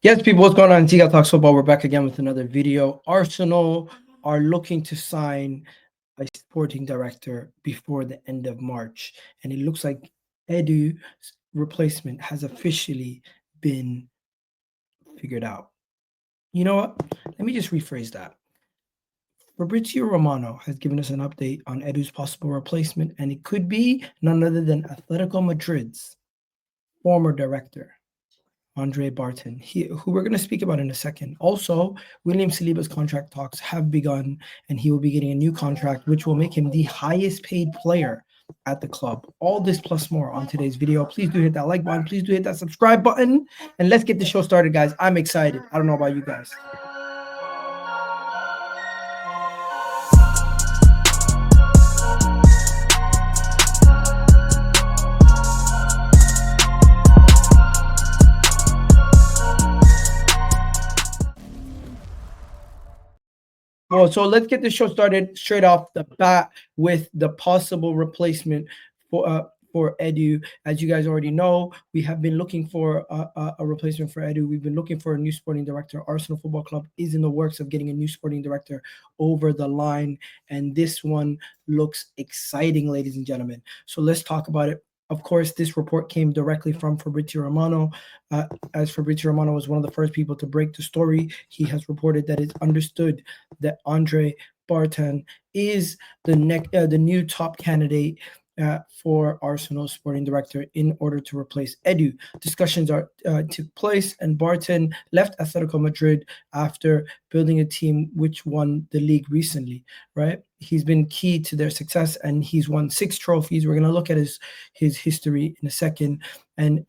Yes, people, what's going on? It's Egal Talks Football. We're back again with another video. Arsenal are looking to sign a sporting director before the end of March, and it looks like Edu's replacement has officially been figured out. You know what? Let me just rephrase that. Fabrizio Romano has given us an update on Edu's possible replacement, and it could be none other than Atletico Madrid's former director, Andrea Berta, who we're going to speak about in a second. Also, William Saliba's contract talks have begun, and he will be getting a new contract, which will make him the highest paid player at the club. All this plus more on today's video. Please do hit that like button. Please do hit that subscribe button. And let's get the show started, guys. I'm excited. I don't know about you guys. Well, so let's get the show started straight off the bat with the possible replacement for Edu. As you guys already know, we have been looking for a replacement for Edu. We've been looking for a new sporting director. Arsenal Football Club is in the works of getting a new sporting director over the line, and this one looks exciting, ladies and gentlemen. So let's talk about it. Of course, this report came directly from Fabrizio Romano. As Fabrizio Romano was one of the first people to break the story, he has reported that it's understood that Andrea Berta is the new top candidate for Arsenal's sporting director in order to replace Edu. Discussions took place, and Berta left Atletico Madrid after building a team which won the league recently, right? He's been key to their success, and he's won 6 trophies. We're going to look at his history in a second, and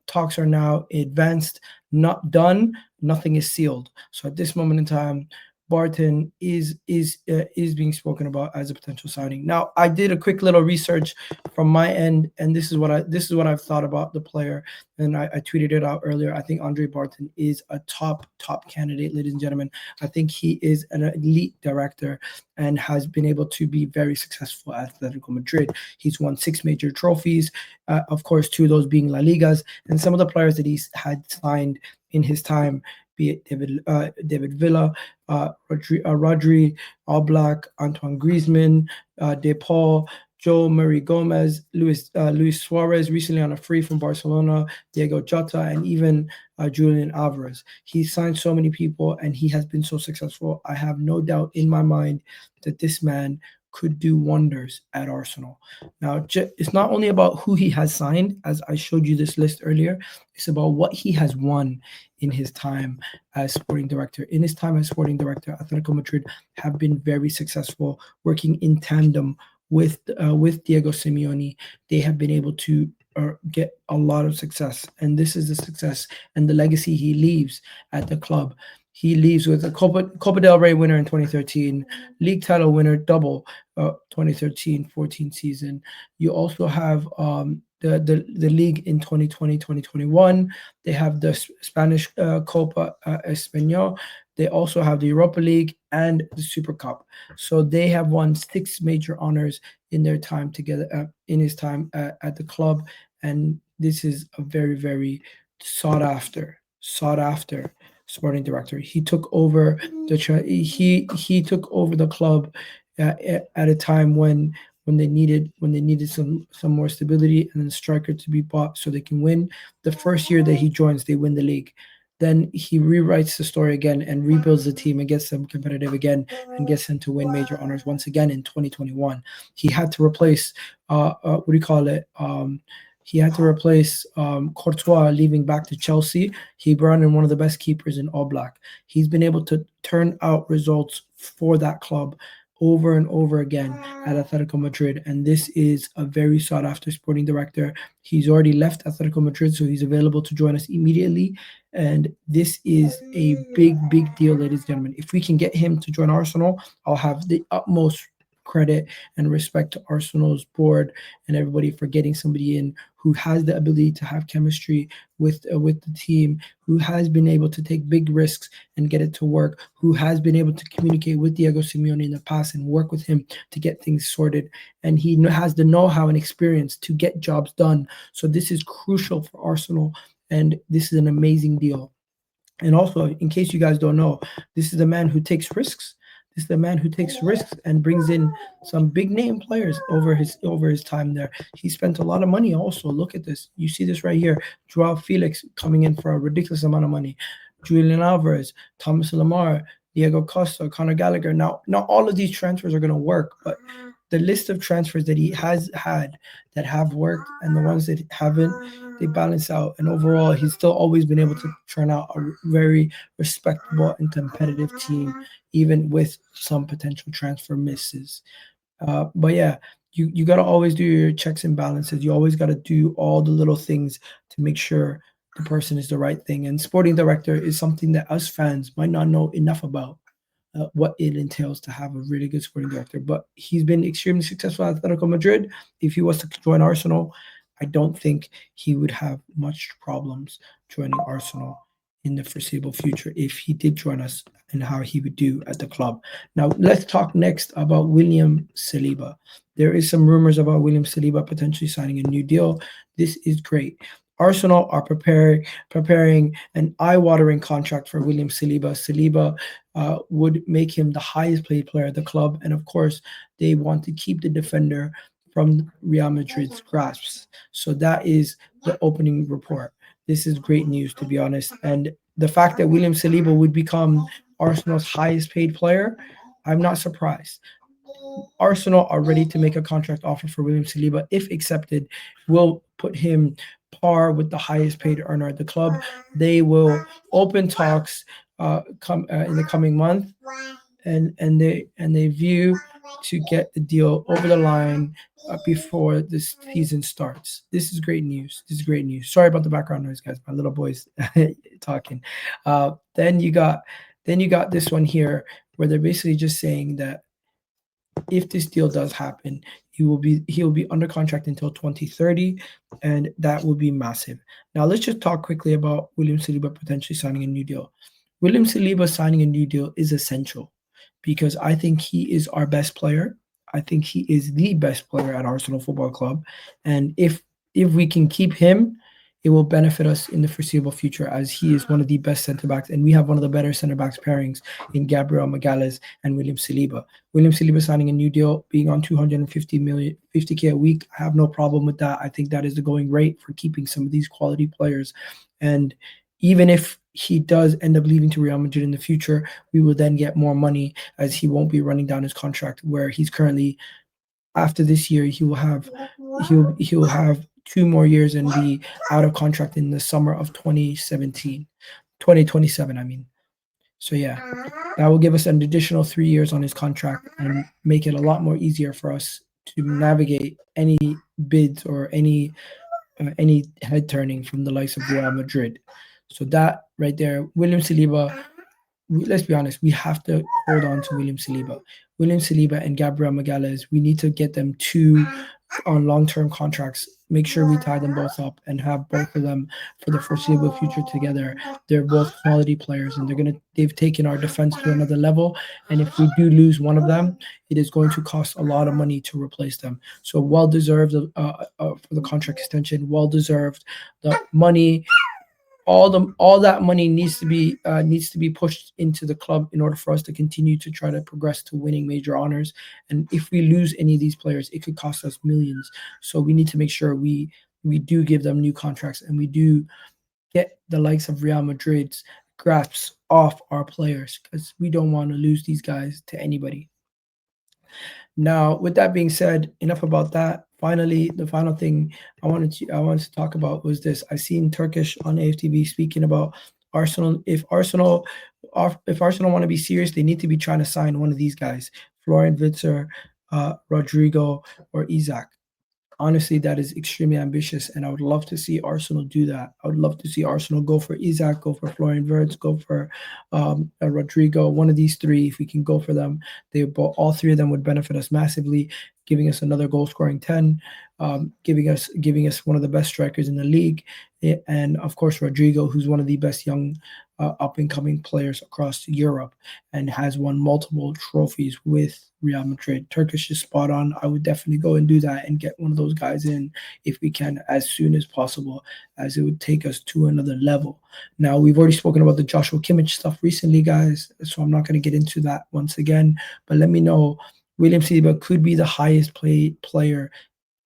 talks are now advanced, not done. Nothing is sealed. So at this moment in time, Berta is being spoken about as a potential signing. Now, I did a quick little research from my end, and this is what I've thought about the player, and I tweeted it out earlier. I think Andrea Berta is a top candidate, ladies and gentlemen. I think he is an elite director and has been able to be very successful at Atletico Madrid. He's won 6 major trophies, of course, 2 of those being La Ligas, and some of the players that he's had signed in his time, be it David Villa, Rodri, Oblak, Antoine Griezmann, De Paul, Joe Murray Gomez, Luis Suarez, recently on a free from Barcelona, Diego Jota, and even Julian Alvarez. He's signed so many people, and he has been so successful. I have no doubt in my mind that this man could do wonders at Arsenal. Now, it's not only about who he has signed, as I showed you this list earlier. It's about what he has won in his time as sporting director. In his time as sporting director, Atletico Madrid have been very successful working in tandem with Diego Simeone. They have been able to get a lot of success, and this is the success and the legacy he leaves at the club. He leaves with a Copa del Rey winner in 2013, league title winner double 2013-14 season. You also have the league in 2020-2021. They have the Spanish Copa Español. They also have the Europa League and the Super Cup. So they have won 6 major honors in their time together, in his time at the club. And this is a very, very sought after sporting director. He took over he took over the club at a time when they needed some more stability and a striker to be bought so they can win. The first year that he joins, they win the league. Then he rewrites the story again and rebuilds the team and gets them competitive again and gets them to win major honors once again in 2021. He had to replace he had to replace Courtois, leaving back to Chelsea. He brought in one of the best keepers in Oblak. He's been able to turn out results for that club over and over again at Atletico Madrid, and this is a very sought-after sporting director. He's already left Atletico Madrid, so he's available to join us immediately, and this is a big deal, ladies and gentlemen. If we can get him to join Arsenal, I'll have the utmost credit and respect to Arsenal's board and everybody for getting somebody in who has the ability to have chemistry with the team, who has been able to take big risks and get it to work, who has been able to communicate with Diego Simeone in the past and work with him to get things sorted. And he has the know-how and experience to get jobs done. So this is crucial for Arsenal, and this is an amazing deal. And also, in case you guys don't know, this is the man who takes risks. This is the man who takes risks and brings in some big name players over his time there. He spent a lot of money also. Look at this. You see this right here. Joao Felix coming in for a ridiculous amount of money. Julian Alvarez, Thomas Lamar, Diego Costa, Conor Gallagher. Now, not all of these transfers are going to work, but the list of transfers that he has had that have worked and the ones that haven't, they balance out. And overall, he's still always been able to turn out a very respectable and competitive team, even with some potential transfer misses. But yeah, you got to always do your checks and balances. You always got to do all the little things to make sure the person is the right thing. And sporting director is something that us fans might not know enough about, what it entails to have a really good sporting director. But he's been extremely successful at Atletico Madrid. If he was to join Arsenal, I don't think he would have much problems joining Arsenal in the foreseeable future if he did join us, and how he would do at the club. Now, let's talk next about William Saliba. There is some rumors about William Saliba potentially signing a new deal. This is great. Arsenal are preparing an eye-watering contract for William Saliba. Saliba would make him the highest paid player at the club, and of course, they want to keep the defender from Real Madrid's grasps. So that is the opening report. This is great news, to be honest. And the fact that William Saliba would become Arsenal's highest paid player, I'm not surprised. Arsenal are ready to make a contract offer for William Saliba. If accepted, will put him par with the highest paid earner at the club. They will open talks come in the coming month, and they view to get the deal over the line before this season starts. This is great news. This is great news. Sorry about the background noise, guys. My little boy's talking. Then you got this one here where they're basically just saying that if this deal does happen, he will be under contract until 2030, and that will be massive. Now let's just talk quickly about William Saliba potentially signing a new deal. William Saliba signing a new deal is essential because I think he is our best player. I think he is the best player at Arsenal Football Club, and if we can keep him, it will benefit us in the foreseeable future as he is one of the best centre backs, and we have one of the better centre backs pairings in Gabriel Magalhaes and William Saliba. William Saliba signing a new deal, being on 250 million, 50K a week. I have no problem with that. I think that is the going rate for keeping some of these quality players. And even if he does end up leaving to Real Madrid in the future, we will then get more money as he won't be running down his contract where he's currently. After this year, he will have 2 more years and be out of contract in the summer of 2027. I mean. So yeah, that will give us an additional 3 years on his contract and make it a lot more easier for us to navigate any bids or any head turning from the likes of Real Madrid. So that right there, William Saliba. Let's be honest, we have to hold on to William Saliba. William Saliba and Gabriel Magalhaes, we need to get them two on long-term contracts. Make sure we tie them both up and have both of them for the foreseeable future together. They're both quality players, and they've taken our defense to another level. And if we do lose one of them, it is going to cost a lot of money to replace them. So well deserved for the contract extension. Well deserved. The money, all that money needs to be pushed into the club in order for us to continue to try to progress to winning major honors. And if we lose any of these players, it could cost us millions. So we need to make sure we do give them new contracts, and we do get the likes of Real Madrid's grasps off our players, because we don't want to lose these guys to anybody. Now, with that being said, enough about that. Finally, the final thing I wanted to talk about was this. I seen Turkish on AFTV speaking about Arsenal. If Arsenal want to be serious, they need to be trying to sign one of these guys: Florian Witzer, Rodrigo, or Isaac. Honestly, that is extremely ambitious, and I would love to see Arsenal do that. I would love to see Arsenal go for Isaac, go for Florian Wirtz, go for Rodrigo. One of these three, if we can go for them, all three of them would benefit us massively, giving us another goal scoring 10, giving us one of the best strikers in the league, and of course Rodrigo, who's one of the best young up and coming players across Europe and has won multiple trophies with Real Madrid. Turkish is spot on. I would definitely go and do that and get one of those guys in if we can as soon as possible, as it would take us to another level. Now, we've already spoken about the Joshua Kimmich stuff recently, guys, so I'm not going to get into that once again, but let me know. William Saliba could be the highest paid player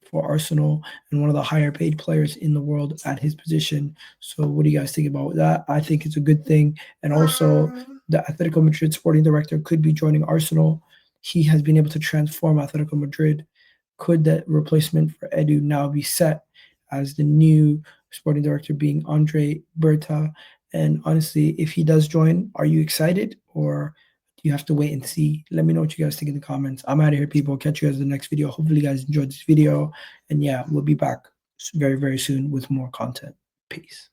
for Arsenal and one of the higher paid players in the world at his position. So what do you guys think about that? I think it's a good thing. And also, the Atletico Madrid sporting director could be joining Arsenal. He has been able to transform Atletico Madrid. Could that replacement for Edu now be set as the new sporting director being Andrea Berta? And honestly, if he does join, are you excited, or you have to wait and see? Let me know what you guys think in the comments. I'm out of here, people. Catch you guys in the next video. Hopefully you guys enjoyed this video. And yeah, we'll be back very, very soon with more content. Peace.